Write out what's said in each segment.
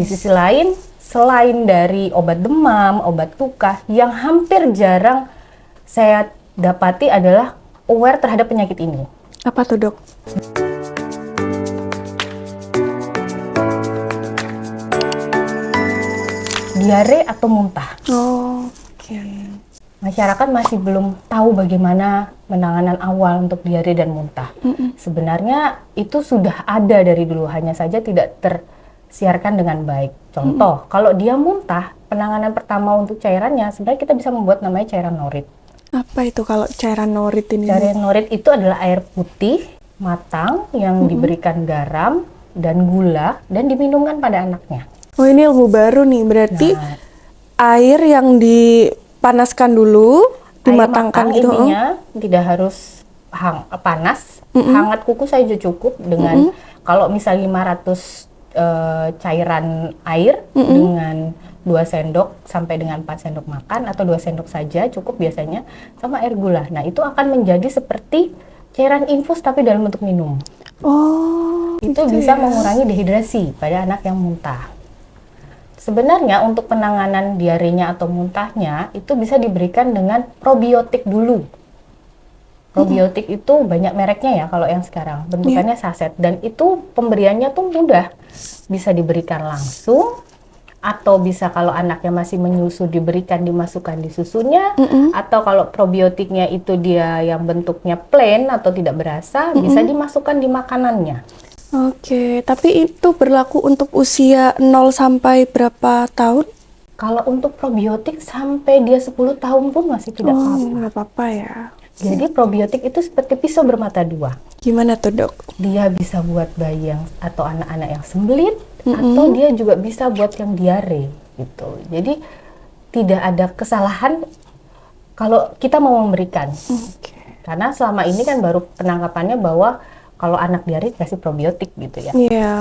Di sisi lain, selain dari obat demam, obat luka, yang hampir jarang saya dapati adalah aware terhadap penyakit ini. Apa tuh, Dok? Diare atau muntah. Oh, oke. Masyarakat masih belum tahu bagaimana penanganan awal untuk diare dan muntah. Sebenarnya itu sudah ada dari dulu, hanya saja tidak tersiarkan dengan baik. Contoh, kalau dia muntah, penanganan pertama untuk cairannya sebenarnya kita bisa membuat namanya cairan norit. Apa itu kalau cairan norit ini? Cairan norit itu adalah air putih matang yang diberikan garam dan gula dan diminumkan pada anaknya. Oh, ini ilmu baru nih. Berarti air yang dipanaskan dulu, dimatangkan air matang, gitu. intinya tidak harus panas, hangat kuku saja cukup dengan kalau misalnya 500 cairan air dengan 2 sendok sampai dengan 4 sendok makan atau 2 sendok saja cukup biasanya, sama air gula. Nah, itu akan menjadi seperti cairan infus tapi dalam bentuk minum. Oh, Itu gitu bisa ya. mengurangi dehidrasi pada anak yang muntah. Sebenarnya untuk penanganan diarenya atau muntahnya itu bisa diberikan dengan probiotik dulu. Probiotik itu banyak mereknya ya kalau yang sekarang, bentukannya saset, dan itu pemberiannya tuh mudah. Bisa diberikan langsung atau bisa kalau anaknya masih menyusu diberikan dimasukkan di susunya, atau kalau probiotiknya itu dia yang bentuknya plain atau tidak berasa bisa dimasukkan di makanannya. Oke, tapi itu berlaku untuk usia 0 sampai berapa tahun? Kalau untuk probiotik sampai dia 10 tahun pun masih tidak Oh, apa-apa. nggak apa-apa ya. Jadi probiotik itu seperti pisau bermata dua. Gimana tuh, Dok? Dia bisa buat bayi yang atau anak-anak yang sembelit, atau dia juga bisa buat yang diare gitu. Jadi tidak ada kesalahan kalau kita mau memberikan. Oke. Karena selama ini kan baru penangkapannya bahwa kalau anak diare dikasih probiotik gitu ya. Iya.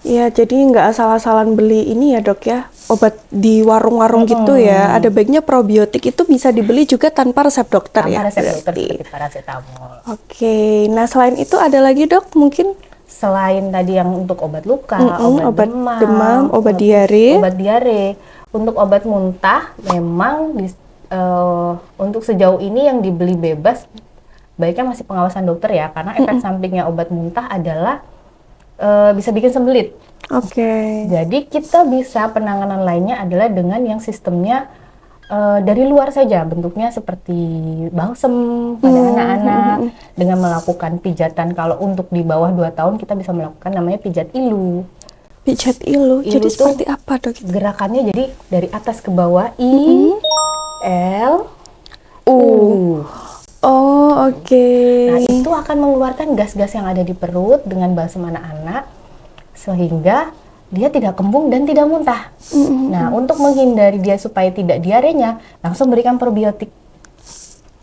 Ya, jadi nggak asal-asalan beli ini ya, Dok ya. Obat di warung-warung gitu ya. Ada baiknya probiotik itu bisa dibeli juga tanpa resep dokter ya. Tanpa resep dokter berarti. seperti paracetamol. Oke. Nah, selain itu ada lagi, Dok, mungkin? Selain tadi yang untuk obat luka, obat demam, obat diare. Obat diare. Untuk obat muntah memang untuk sejauh ini yang dibeli bebas baiknya masih pengawasan dokter ya, karena efek sampingnya obat muntah adalah bisa bikin sembelit. Oke. Jadi kita bisa penanganan lainnya adalah dengan yang sistemnya dari luar saja, bentuknya seperti balsem pada anak-anak, dengan melakukan pijatan. Kalau untuk di bawah 2 tahun kita bisa melakukan namanya pijat ilu. Pijat ilu. Ilu Jadi tuh seperti apa, Dok? Gerakannya jadi dari atas ke bawah, I, L, U. Oh, oke. Nah, itu akan mengeluarkan gas-gas yang ada di perut dengan balsem anak-anak sehingga dia tidak kembung dan tidak muntah. Nah, untuk menghindari dia supaya tidak diarenya, langsung berikan probiotik.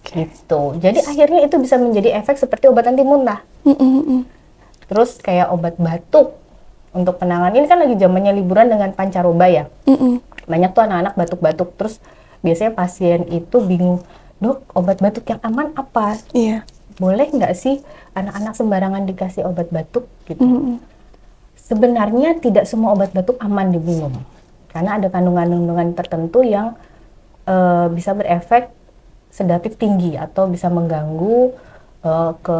Gitu. Jadi akhirnya itu bisa menjadi efek seperti obat anti muntah. Terus kayak obat batuk untuk penanganan, ini kan lagi zamannya liburan dengan pancaroba ya. Banyak tuh anak-anak batuk-batuk, terus biasanya pasien itu bingung, "Dok, obat batuk yang aman apa? Iya. Boleh nggak sih anak-anak sembarangan dikasih obat batuk?" gitu. Sebenarnya tidak semua obat batuk aman diminum, karena ada kandungan-kandungan tertentu yang bisa berefek sedatif tinggi atau bisa mengganggu ke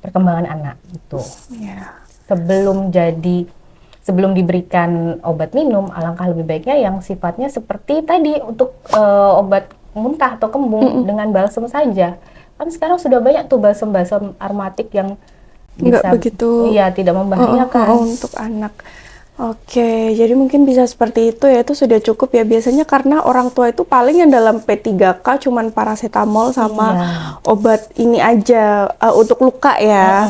perkembangan anak gitu. Iya. Sebelum diberikan obat minum, alangkah lebih baiknya yang sifatnya seperti tadi untuk obat muntah atau kembung dengan balsem saja. Kan sekarang sudah banyak tuh balsem-balsem aromatik yang bisa, Nggak begitu, iya, tidak membahayakan. untuk anak. Oke, jadi mungkin bisa seperti itu ya, itu sudah cukup ya. Biasanya karena orang tua itu paling yang dalam P3K cuman paracetamol sama obat ini aja untuk luka ya.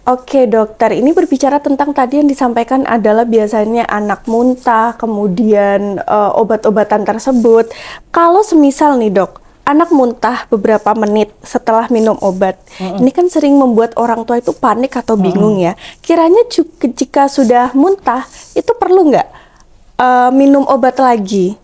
Oke, dokter, ini berbicara tentang tadi yang disampaikan adalah biasanya anak muntah, kemudian obat-obatan tersebut. Kalau semisal nih, Dok, anak muntah beberapa menit setelah minum obat, ini kan sering membuat orang tua itu panik atau bingung ya. Kiranya jika sudah muntah, itu perlu nggak minum obat lagi?